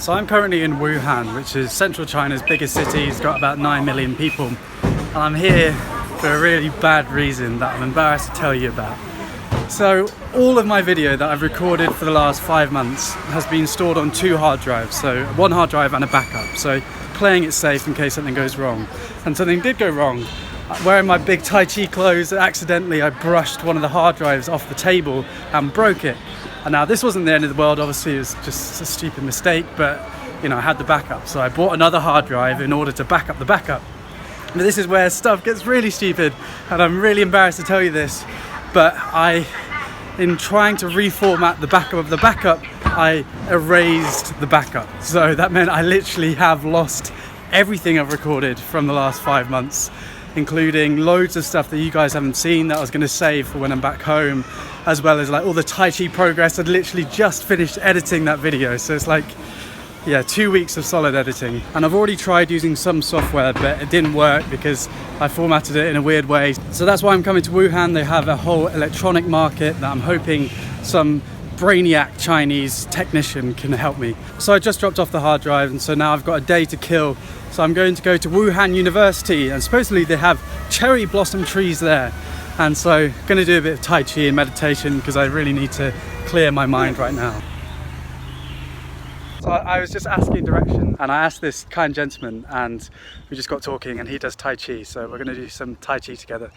So I'm currently in Wuhan, which is central China's biggest city. It's got about 9 million people. And I'm here for a really bad reason that I'm embarrassed to tell you about. So all of my video that I've recorded for the last 5 months has been stored on 2 hard drives. So one hard drive and a backup. So playing it safe in case something goes wrong. And something did go wrong. Wearing my big Tai Chi clothes, accidentally I brushed one of the hard drives off the table and broke it. And now this wasn't the end of the world, obviously it was just a stupid mistake, but you know, I had the backup. So I bought another hard drive in order to back up the backup. But this is where stuff gets really stupid, and I'm really embarrassed to tell you this, but in trying to reformat the backup of the backup, I erased the backup. So that meant I literally have lost everything I've recorded from the last 5 months, including loads of stuff that you guys haven't seen that I was going to save for when I'm back home, as well as like all the Tai Chi progress. I'd literally just finished editing that video, so it's like, yeah, 2 weeks of solid editing. And I've already tried using some software, but it didn't work because I formatted it in a weird way. So that's why I'm coming to Wuhan. They have a whole electronic market that I'm hoping some brainiac Chinese technician can help me. So I just dropped off the hard drive, and so now I've got a day to kill. So I'm going to go to Wuhan University, and supposedly they have cherry blossom trees there. And so I'm going to do a bit of Tai Chi and meditation because I really need to clear my mind right now. So I was just asking direction, and I asked this kind gentleman, and we just got talking, and he does Tai Chi, so we're going to do some Tai Chi together.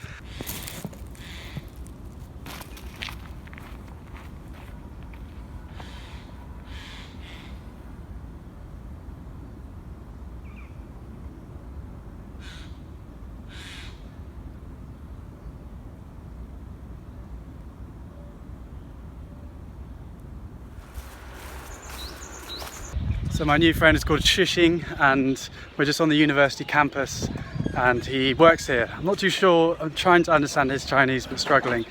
So my new friend is called Shishing, and we're just on the university campus, and he works here. I'm not too sure, I'm trying to understand his Chinese but struggling.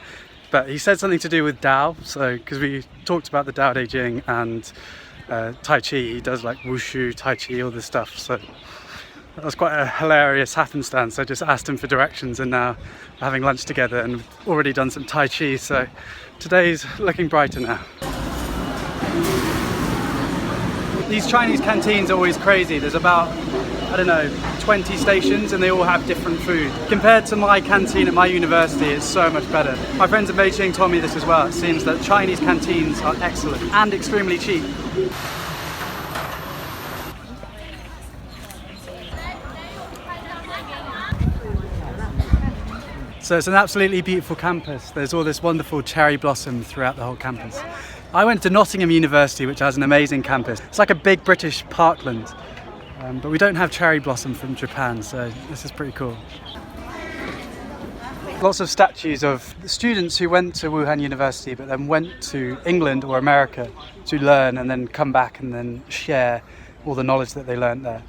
But he said something to do with Tao, so because we talked about the Tao Te Ching and Tai Chi, he does like Wushu, Tai Chi, all this stuff. So that was quite a hilarious happenstance. I just asked him for directions, and now we're having lunch together and we've already done some Tai Chi, so today's looking brighter now. These Chinese canteens are always crazy. There's about, I don't know, 20 stations, and they all have different food. Compared to my canteen at my university, it's so much better. My friends in Beijing told me this as well. It seems that Chinese canteens are excellent and extremely cheap. So it's an absolutely beautiful campus. There's all this wonderful cherry blossom throughout the whole campus. I went to Nottingham University, which has an amazing campus. It's like a big British parkland, but we don't have cherry blossom from Japan, so this is pretty cool. Lots of statues of students who went to Wuhan University but then went to England or America to learn and then come back and then share all the knowledge that they learned there.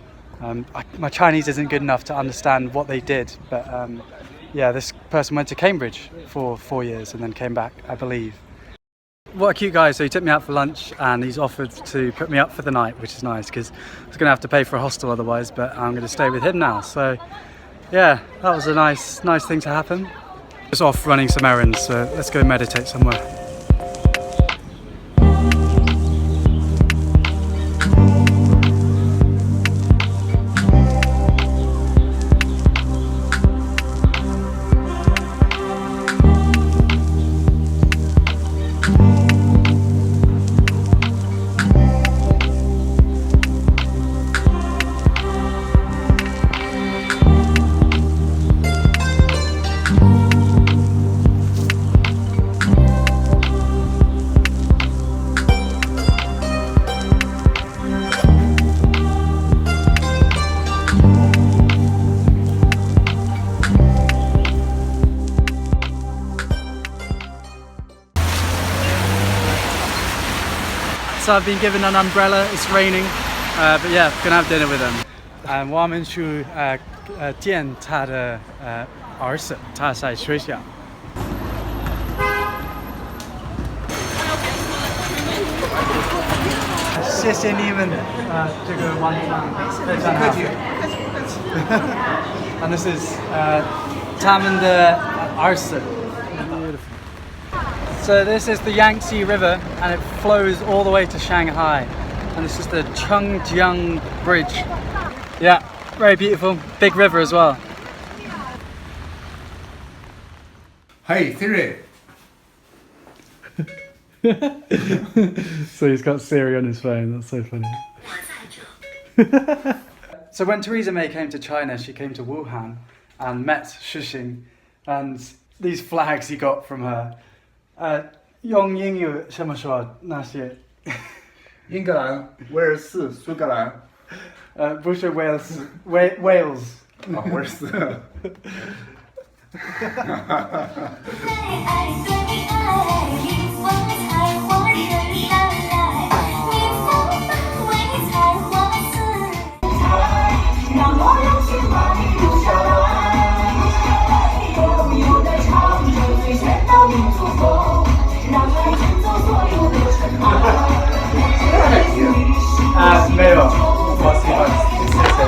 My Chinese isn't good enough to understand what they did, but yeah, this person went to Cambridge for 4 years and then came back, I believe. What a cute guy. So he took me out for lunch, and he's offered to put me up for the night, which is nice because I was going to have to pay for a hostel otherwise, but I'm going to stay with him now. So yeah, that was a nice thing to happen. Just off running some errands, so let's go meditate somewhere. So I've been given an umbrella, it's raining, but yeah, gonna have dinner with them. 我们去见他的儿子，他在学校。谢谢你们这个晚上非常好。And this is 他们的儿子。So this is the Yangtze River, and it flows all the way to Shanghai. and this is the Chengjiang Bridge. Yeah, very beautiful, big river as well. Hey Siri. So he's got Siri on his phone, that's so funny. So when Theresa May came to China, she came to Wuhan and met Shixing, and these flags he got from her. 用英语怎么说那些？英格兰、威尔士、苏格兰。不是 Wales。啊，威尔士。没有，我喜欢，谢谢。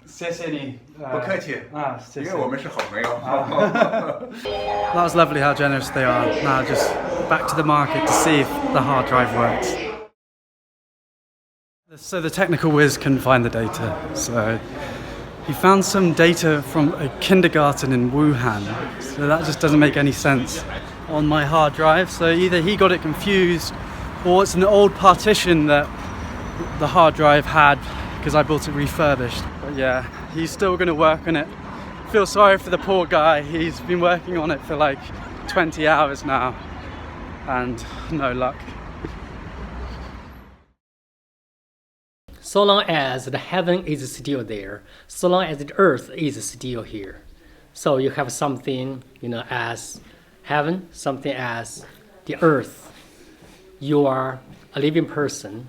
谢谢你，不客气啊，因为我们是好朋友。That was lovely how generous they are. Now just back to the market to see if the hard drive works. So the technical whiz can find the data. So he found some data from a kindergarten in Wuhan. So that just doesn't make any sense on my hard drive. So either he got it confused or it's an old partition that the hard drive had because I bought it refurbished. But yeah, he's still going to work on it. Feel sorry for the poor guy. He's been working on it for like 20 hours now and no luck. So long as the heaven is still there, so long as the earth is still here. So you have something, as heaven, something as the earth. You are a living person.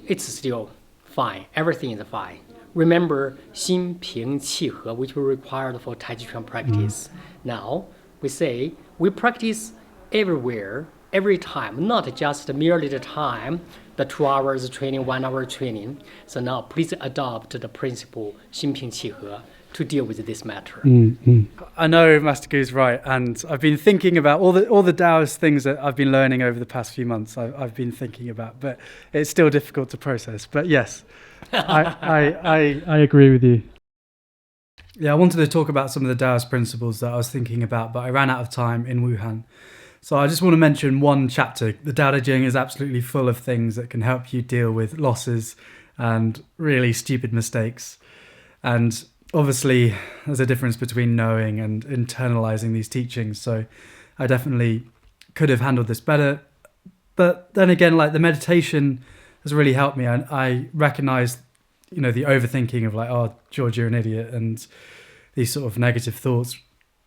It's still fine. Everything is fine. Remember 心平气和, which we required for Tai Chi Chuan practice. Now, we say we practice everywhere, every time, not just merely the time, the 2 hours training, 1 hour training. So now please adopt the principle 心平气和 to deal with this matter. I know Master Gu's right, and I've been thinking about all the Taoist things that I've been learning over the past few months. I've been thinking about, but it's still difficult to process. But yes, I agree with you. Yeah, I wanted to talk about some of the Taoist principles that I was thinking about, but I ran out of time in Wuhan. So I just want to mention one chapter. The Tao Te Ching is absolutely full of things that can help you deal with losses and really stupid mistakes. And obviously, there's a difference between knowing and internalizing these teachings. So I definitely could have handled this better. But then again, like the meditation has really helped me. I recognize, the overthinking of like, oh, George, you're an idiot. And these sort of negative thoughts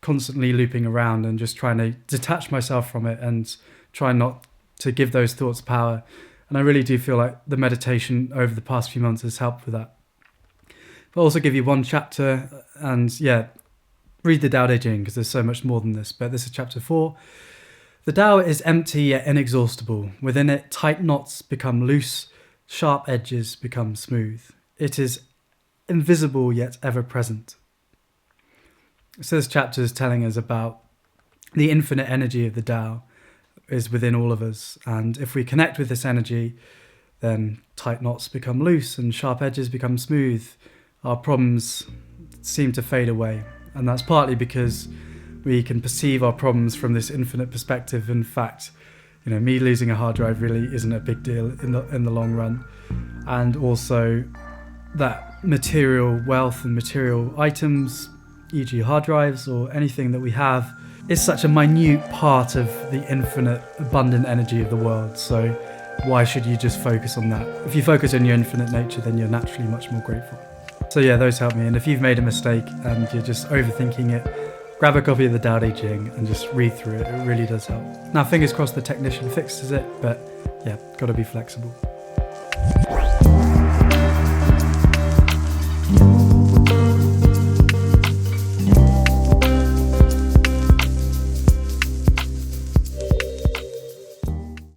constantly looping around, and just trying to detach myself from it and try not to give those thoughts power. And I really do feel like the meditation over the past few months has helped with that. But I'll also give you one chapter, and read the Tao Te Ching because there's so much more than this. But this is chapter 4. The Tao is empty yet inexhaustible. Within it, tight knots become loose, sharp edges become smooth. It is invisible yet ever present. So this chapter is telling us about the infinite energy of the Tao is within all of us. And if we connect with this energy, then tight knots become loose and sharp edges become smooth. Our problems seem to fade away. And that's partly because we can perceive our problems from this infinite perspective. In fact, me losing a hard drive really isn't a big deal in the long run. And also that material wealth and material items, e.g. hard drives or anything that we have, is such a minute part of the infinite abundant energy of the world. So why should you just focus on that? If you focus on your infinite nature, then you're naturally much more grateful. So yeah, those help me. And if you've made a mistake and you're just overthinking it, grab a copy of the Tao Te Ching and just read through it. It really does help. Now, fingers crossed the technician fixes it, but yeah, got to be flexible.